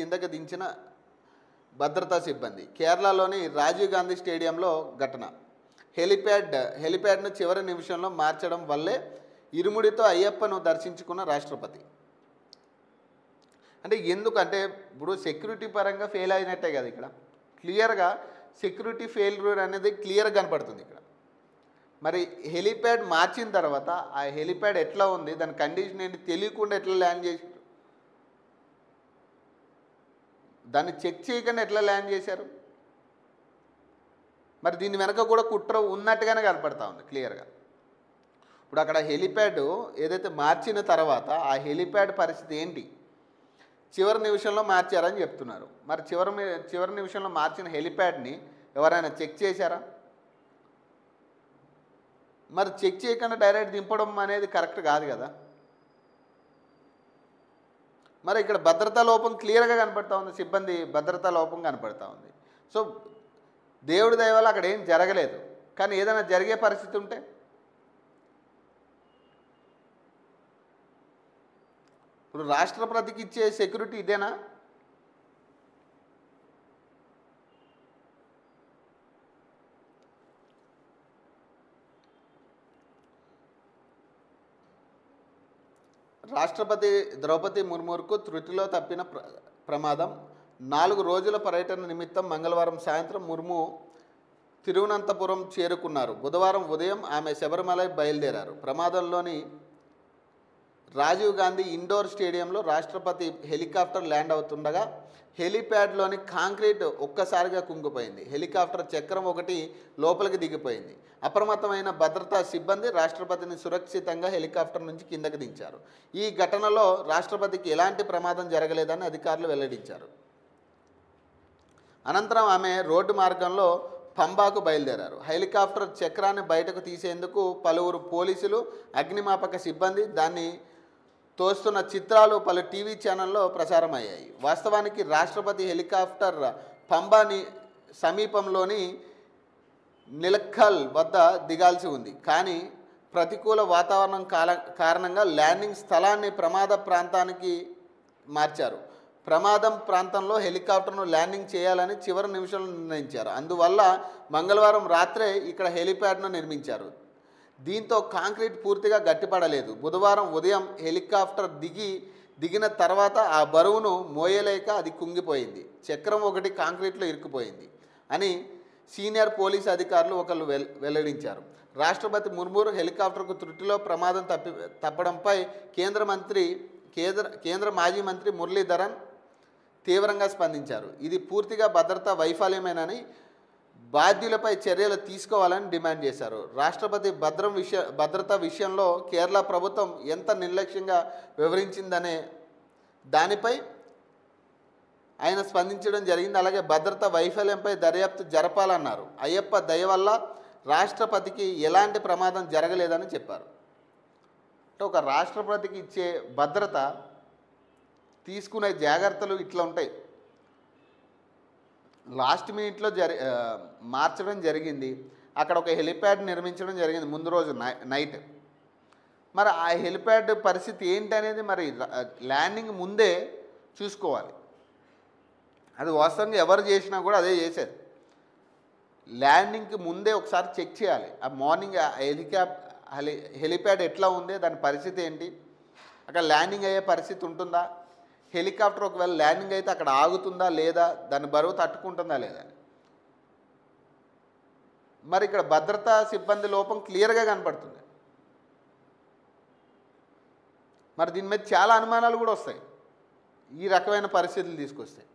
కిందకి దించిన భద్రతా సిబ్బంది. కేరళలోని రాజీవ్ గాంధీ స్టేడియంలో ఘటన. హెలిప్యాడ్ను చివరి నిమిషంలో మార్చడం వల్లే ఇరుముడితో అయ్యప్పను దర్శించుకున్న రాష్ట్రపతి. అంటే ఎందుకంటే ఇప్పుడు సెక్యూరిటీ పరంగా ఫెయిల్ అయినట్టే కదా, ఇక్కడ క్లియర్గా సెక్యూరిటీ ఫెయిల్యూర్ అనేది క్లియర్గా కనపడుతుంది ఇక్కడ. మరి హెలిప్యాడ్ మార్చిన తర్వాత ఆ హెలిప్యాడ్ ఎట్లా ఉంది, దాని కండిషన్ ఏంటి తెలియకుండా ఎట్లా ల్యాండ్ చేశారు, దాన్ని చెక్ చేయకుండా ఎట్లా ల్యాండ్ చేశారు? మరి దీని వెనక కూడా కుట్ర ఉన్నట్టుగానే కనపడతా ఉంది క్లియర్గా. ఇప్పుడు అక్కడ హెలిప్యాడ్ ఏదైతే మార్చిన తర్వాత ఆ హెలిప్యాడ్ పరిస్థితి ఏంటి? చివరి నిమిషంలో మార్చారని చెప్తున్నారు. మరి చివరి నిమిషంలో మార్చిన హెలిప్యాడ్ని ఎవరైనా చెక్ చేశారా? మరి చెక్ చేయకుండా డైరెక్ట్ దింపడం అనేది కరెక్ట్ కాదు కదా. మరి ఇక్కడ భద్రతా లోపం క్లియర్గా కనపడతా ఉంది, సిబ్బంది భద్రతా లోపం కనపడతా ఉంది. సో దేవుడి దయ వల్ల అక్కడ ఏం జరగలేదు, కానీ ఏదైనా జరిగే పరిస్థితి ఉంటే ఇప్పుడు రాష్ట్రపతికి ఇచ్చే సెక్యూరిటీ ఇదేనా? రాష్ట్రపతి ద్రౌపది ముర్ముకు త్రుటిలో తప్పిన ప్రమాదం. 4 రోజుల పర్యటన నిమిత్తం మంగళవారం సాయంత్రం ముర్ము తిరువనంతపురం చేరుకున్నారు. బుధవారం ఉదయం ఆమె శబరిమలై బయలుదేరారు. ప్రమాదంలోని రాజీవ్ గాంధీ ఇండోర్ స్టేడియంలో రాష్ట్రపతి హెలికాప్టర్ ల్యాండ్ అవుతుండగా హెలిప్యాడ్లోని కాంక్రీట్ ఒక్కసారిగా కుంగిపోయింది. హెలికాప్టర్ చక్రం ఒకటి లోపలికి దిగిపోయింది. అప్రమత్తమైన భద్రతా సిబ్బంది రాష్ట్రపతిని సురక్షితంగా హెలికాప్టర్ నుంచి కిందకి దించారు. ఈ ఘటనలో రాష్ట్రపతికి ఎలాంటి ప్రమాదం జరగలేదని అధికారులు వెల్లడించారు. అనంతరం ఆమె రోడ్డు మార్గంలో పంబాకు బయలుదేరారు. హెలికాప్టర్ చక్రాన్ని బయటకు తీసేందుకు పలువురు పోలీసులు, అగ్నిమాపక సిబ్బంది దాన్ని తోస్తున్న చిత్రాలు పలు టీవీ ఛానల్లో ప్రసారమయ్యాయి. వాస్తవానికి రాష్ట్రపతి హెలికాప్టర్ పంబాని సమీపంలోని నిలక్కల్ వద్ద దిగాల్సి ఉంది. కానీ ప్రతికూల వాతావరణం కారణంగా ల్యాండింగ్ స్థలాన్ని ప్రమాద ప్రాంతానికి మార్చారు. ప్రమాదం ప్రాంతంలో హెలికాప్టర్ను ల్యాండింగ్ చేయాలని చివరి నిమిషంలో నిర్ణయించారు. అందువల్ల మంగళవారం రాత్రే ఇక్కడ హెలిప్యాడ్ను నిర్మించారు. దీంతో కాంక్రీట్ పూర్తిగా గట్టిపడలేదు. బుధవారం ఉదయం హెలికాప్టర్ దిగిన తర్వాత ఆ బరువును మోయలేక అది కుంగిపోయింది. చక్రం ఒకటి కాంక్రీట్లో ఇరుక్కుపోయింది అని సీనియర్ పోలీస్ అధికారులు ఒకరు వెల్లడించారు. రాష్ట్రపతి ముర్ము హెలికాప్టర్కు త్రుటిలో ప్రమాదం తప్పడంపై కేంద్ర మాజీ మంత్రి మురళీధరన్ తీవ్రంగా స్పందించారు. ఇది పూర్తిగా భద్రతా వైఫల్యమేనని, బాధ్యులపై చర్యలు తీసుకోవాలని డిమాండ్ చేశారు. రాష్ట్రపతి భద్రతా విషయంలో కేరళ ప్రభుత్వం ఎంత నిర్లక్ష్యంగా వివరించిందనే దానిపై ఆయన స్పందించడం జరిగింది. అలాగే భద్రతా వైఫల్యంపై దర్యాప్తు జరపాలన్నారు. అయ్యప్ప దయ వల్ల రాష్ట్రపతికి ఎలాంటి ప్రమాదం జరగలేదని చెప్పారు. అంటే ఒక రాష్ట్రపతికి ఇచ్చే భద్రత, తీసుకునే జాగ్రత్తలు ఇట్లా ఉంటాయి. లాస్ట్ మినిట్లో మార్చడం జరిగింది. అక్కడ ఒక హెలిప్యాడ్ నిర్మించడం జరిగింది ముందు రోజు నైట్. మరి ఆ హెలిప్యాడ్ పరిస్థితి ఏంటనేది మరి ల్యాండింగ్ ముందే చూసుకోవాలి. అది వాస్తవంగా ఎవరు చేసినా కూడా అదే చేసేది. ల్యాండింగ్కి ముందే ఒకసారి చెక్ చేయాలి. ఆ మార్నింగ్ హెలిప్యాడ్ ఎట్లా ఉంది, దాని పరిస్థితి ఏంటి, అక్కడ ల్యాండింగ్ అయ్యే పరిస్థితి ఉంటుందా, హెలికాప్టర్ ఒకవేళ ల్యాండింగ్ అయితే అక్కడ ఆగుతుందా లేదా, దాని బరువు తట్టుకుంటుందా లేదా. మరి ఇక్కడ భద్రతా సిబ్బంది లోపం క్లియర్గా కనపడుతుంది. మరి దీని మీద చాలా అనుమానాలు కూడా వస్తాయి ఈ రకమైన పరిస్థితులు తీసుకొస్తాయి.